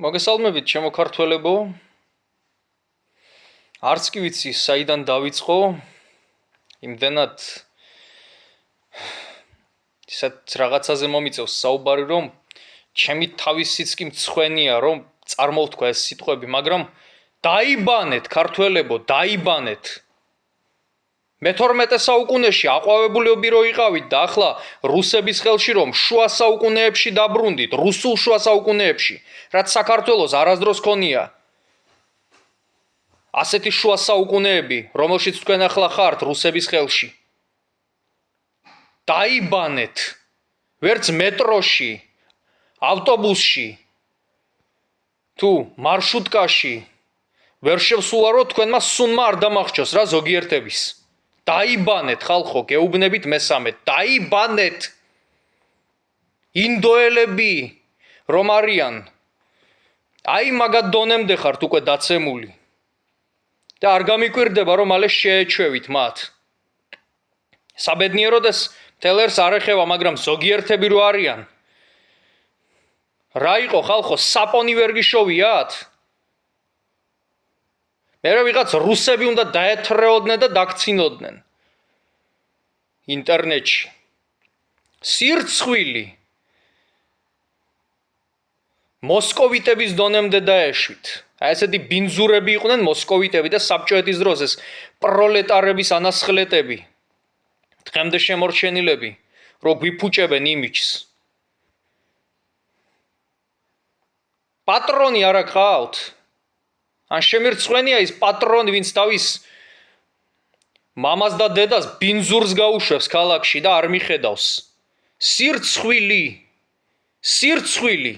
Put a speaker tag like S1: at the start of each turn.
S1: მოგესალმებით, ჩემო ქართველებო. არც კი ვიცი, საიდან დავიწყო. იმდენად ისეთ რაღაცაზე მომიწევს საუბარი, რომ ჩემი თავისიც კი მცხვენია, რომ წარმოვთქვა ეს სიტყვები, მაგრამ დაიბანეთ, ქართველებო, დაიბანეთ. მე-12 საუკუნეში აყვავებულები რო იყავით და ახლა რუსების ხელში რომ შუა საუკუნეებში დაბრუნდით, რუსულ შუა საუკუნეებში, რაც საქართველოს არასდროს ქონია. ასეთი შუა საუკუნეები, რომელშიც თქვენ ახლა ხართ რუსების ხელში. დაიბანეთ, ვერც მეტროში, ავტობუსში, თუ მარშრუტკაში, ვერ შევსულა, თქვენმა სუნმა არ დამახჩოს რა ზოგიერთების. დაიბანეთ, ხალხო, გეუბნებით მესამედ, დაიბანეთ. ინდოელები რომ არიან, აი მაგათ დონემდე ხართ უკვე დაცემული. და არ გამიკვირდება, რომ მალე შეეჩვევით მათ. საბედნიეროდ ეს მთელ ერს არ ეხება, მაგრამ ზოგიერთები რო არიან. რა იყო ხალხო, საპონი ვერ გიშოვიათ? მერე ვიღაც რუსები უნდა დაეთრეოდნენ და დაქცინოდნენ. ინტერნეტში. სირცხვილი. მოსკოვიტების დონემდე დაეშვით. აი ესეთი ბინძურები იყვნენ მოსკოვიტები და საბჭოეთის დროს ეს პროლეტარების ანასხლეტები. დღემდე შემორჩენილები, რო გვიფუჭებენ იმიჯს. პატრონი არ გყავთ? ან შემირცხვენია ის პატრონი, ვინც თავის მამას და დედას ბინძურს გაუშვებს ქალაქში და არ მიხედავს. სირცხვილი. სირცხვილი.